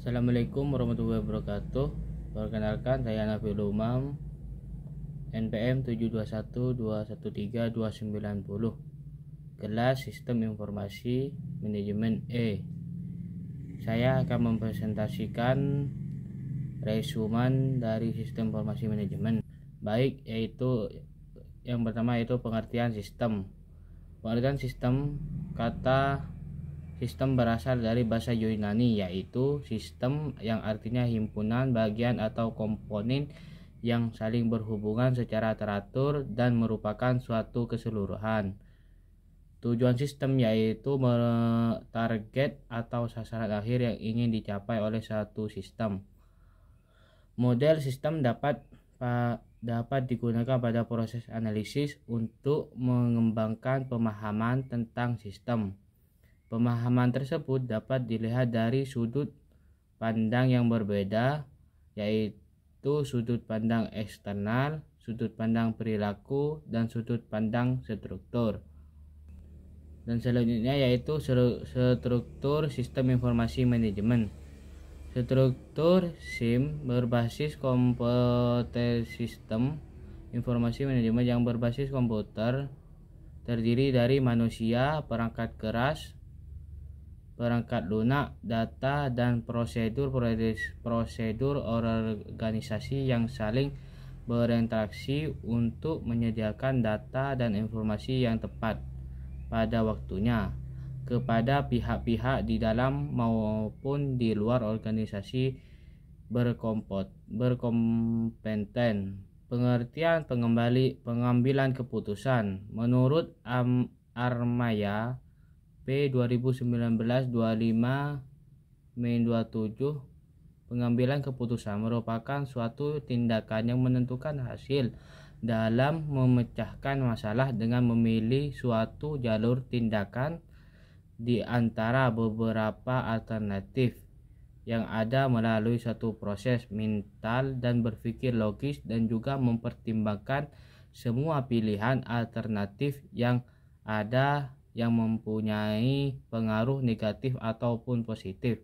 Assalamualaikum warahmatullahi wabarakatuh. Perkenalkan, saya Nafiul Umam, NPM 721213290, kelas Sistem Informasi Manajemen E. Saya akan mempresentasikan resumen dari Sistem Informasi Manajemen. Baik, yaitu yang pertama yaitu pengertian sistem. Pengertian sistem, kata sistem berasal dari bahasa Yunani, yaitu sistem yang artinya himpunan bagian atau komponen yang saling berhubungan secara teratur dan merupakan suatu keseluruhan. Tujuan sistem yaitu target atau sasaran akhir yang ingin dicapai oleh satu sistem. Model sistem dapat digunakan pada proses analisis untuk mengembangkan pemahaman tentang sistem. Pemahaman tersebut dapat dilihat dari sudut pandang yang berbeda, yaitu sudut pandang eksternal, sudut pandang perilaku, dan sudut pandang struktur. Dan selanjutnya yaitu struktur sistem informasi manajemen. Struktur SIM berbasis komputer sistem informasi manajemen yang berbasis komputer, terdiri dari manusia, perangkat keras, perangkat lunak, data, dan prosedur organisasi yang saling berinteraksi untuk menyediakan data dan informasi yang tepat pada waktunya kepada pihak-pihak di dalam maupun di luar organisasi berkompeten. Pengertian pengambilan keputusan menurut Armaya P 2019-25 Mei 27, pengambilan keputusan merupakan suatu tindakan yang menentukan hasil dalam memecahkan masalah dengan memilih suatu jalur tindakan di antara beberapa alternatif yang ada melalui suatu proses mental dan berpikir logis, dan juga mempertimbangkan semua pilihan alternatif yang ada yang mempunyai pengaruh negatif ataupun positif.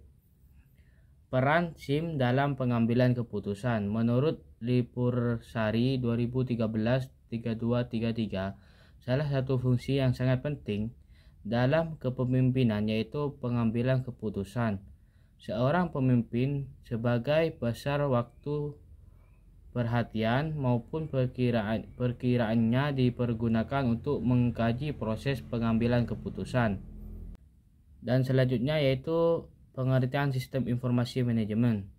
Peran SIM dalam pengambilan keputusan menurut Lipursari 2013-3233, salah satu fungsi yang sangat penting dalam kepemimpinan yaitu pengambilan keputusan. Seorang pemimpin sebagai besar waktu, perhatian maupun perkiraannya dipergunakan untuk mengkaji proses pengambilan keputusan. Dan selanjutnya yaitu pengertian sistem informasi manajemen.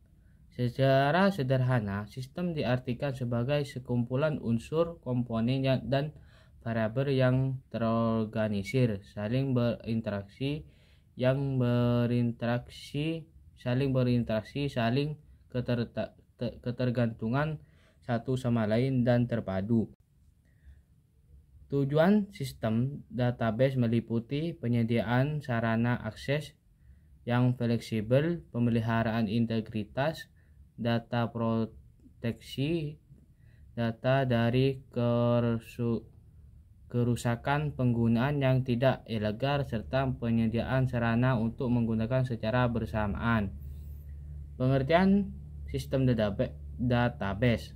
Secara sederhana, sistem diartikan sebagai sekumpulan unsur, komponen dan variabel yang terorganisir, saling berinteraksi, saling ketergantungan satu sama lain dan terpadu. Tujuan sistem database meliputi penyediaan sarana akses yang fleksibel, pemeliharaan integritas data, proteksi data dari kerusakan, penggunaan yang tidak ilegal, serta penyediaan sarana untuk menggunakan secara bersamaan. Pengertian sistem database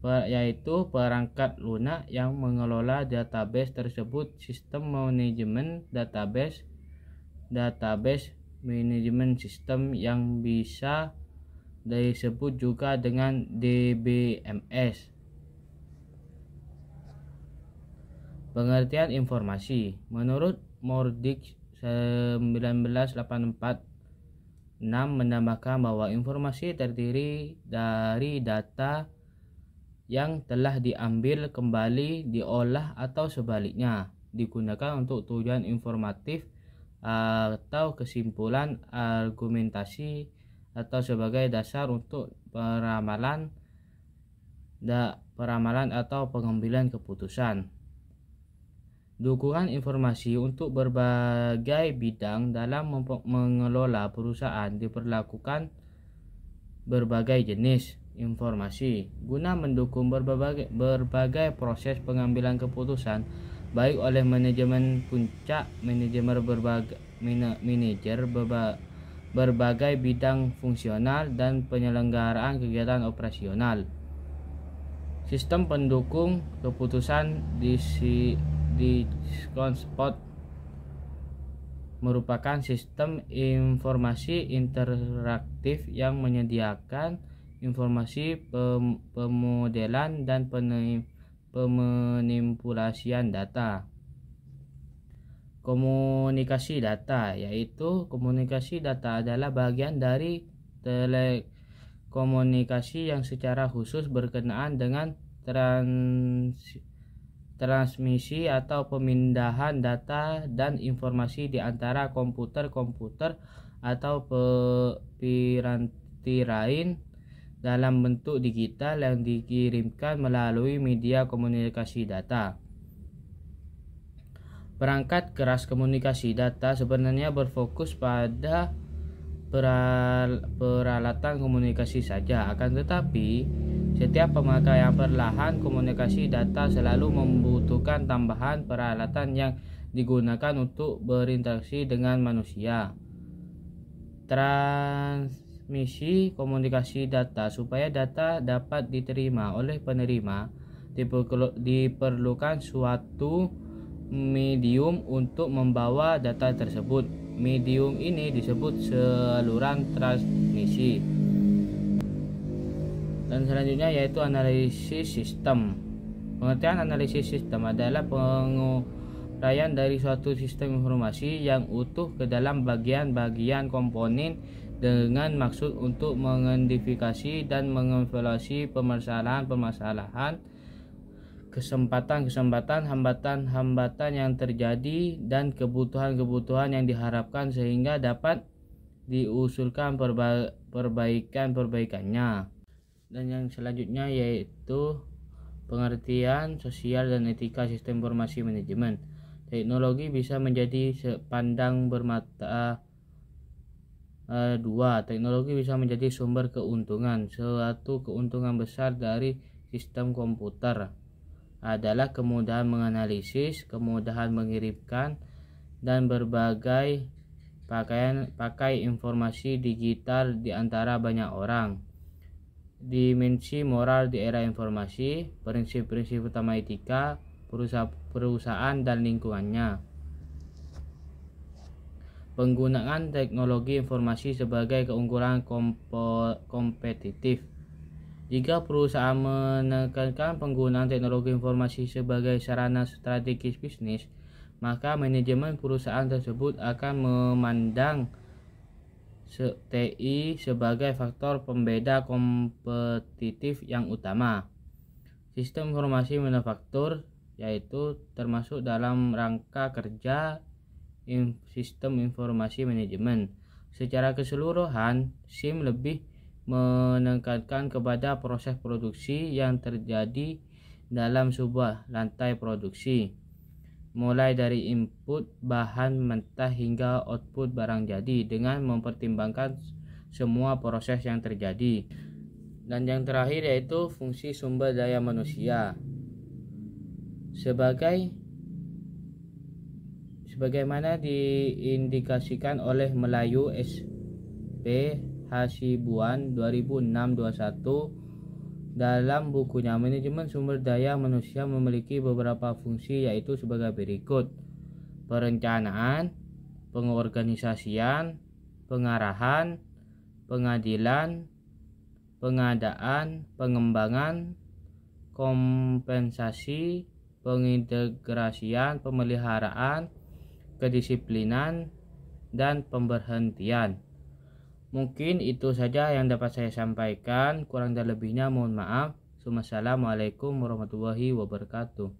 yaitu perangkat lunak yang mengelola database tersebut. Sistem manajemen database manajemen sistem yang bisa disebut juga dengan DBMS. Pengertian informasi menurut Mordic 1984 menambahkan bahwa informasi terdiri dari data yang telah diambil kembali, diolah, atau sebaliknya digunakan untuk tujuan informatif atau kesimpulan, argumentasi, atau sebagai dasar untuk peramalan atau pengambilan keputusan. Dukungan informasi untuk berbagai bidang dalam mengelola perusahaan diperlakukan berbagai jenis informasi guna mendukung berbagai proses pengambilan keputusan, baik oleh manajemen puncak, manajer berbagai bidang fungsional dan penyelenggaraan kegiatan operasional. Sistem pendukung keputusan decision support merupakan sistem informasi interaktif yang menyediakan informasi pemodelan dan pemanipulasian data. Komunikasi data, yaitu komunikasi data adalah bagian dari telekomunikasi yang secara khusus berkenaan dengan transmisi atau pemindahan data dan informasi di antara komputer-komputer atau piranti lain dalam bentuk digital yang dikirimkan melalui media komunikasi data. Perangkat keras komunikasi data sebenarnya berfokus pada peralatan komunikasi saja, akan tetapi setiap pemakaian perlahan komunikasi data selalu membutuhkan tambahan peralatan yang digunakan untuk berinteraksi dengan manusia. Transmisi komunikasi data. Supaya data dapat diterima oleh penerima, diperlukan suatu medium untuk membawa data tersebut. Medium ini disebut saluran transmisi. Dan selanjutnya yaitu analisis sistem. Pengertian analisis sistem adalah penguraian dari suatu sistem informasi yang utuh ke dalam bagian-bagian komponen dengan maksud untuk mengidentifikasi dan mengevaluasi permasalahan-permasalahan, kesempatan-kesempatan, hambatan-hambatan yang terjadi, dan kebutuhan-kebutuhan yang diharapkan sehingga dapat diusulkan perbaikan-perbaikannya. Dan yang selanjutnya yaitu pengertian sosial dan etika sistem informasi manajemen. Teknologi bisa menjadi sepandang bermata dua. Teknologi bisa menjadi sumber keuntungan. Suatu keuntungan besar dari sistem komputer adalah kemudahan menganalisis, kemudahan mengirimkan, dan berbagai pakai informasi digital di antara banyak orang. Dimensi moral di era informasi, prinsip-prinsip utama etika perusahaan dan lingkungannya. Penggunaan teknologi informasi sebagai keunggulan kompetitif. Jika perusahaan menekankan penggunaan teknologi informasi sebagai sarana strategis bisnis, maka manajemen perusahaan tersebut akan memandang TI sebagai faktor pembeda kompetitif yang utama. Sistem informasi manufaktur, yaitu termasuk dalam rangka kerja sistem informasi manajemen. Secara keseluruhan, SIM lebih menekankan kepada proses produksi yang terjadi dalam sebuah rantai produksi, mulai dari input bahan mentah hingga output barang jadi, dengan mempertimbangkan semua proses yang terjadi. Dan yang terakhir yaitu fungsi sumber daya manusia. Sebagaimana diindikasikan oleh Melayu SP Hasibuan 2006-21 dalam bukunya, manajemen sumber daya manusia memiliki beberapa fungsi, yaitu sebagai berikut: perencanaan, pengorganisasian, pengarahan, pengadilan, pengadaan, pengembangan, kompensasi, pengintegrasian, pemeliharaan, kedisiplinan, dan pemberhentian. Mungkin itu saja yang dapat saya sampaikan. Kurang dan lebihnya mohon maaf. Wassalamualaikum warahmatullahi wabarakatuh.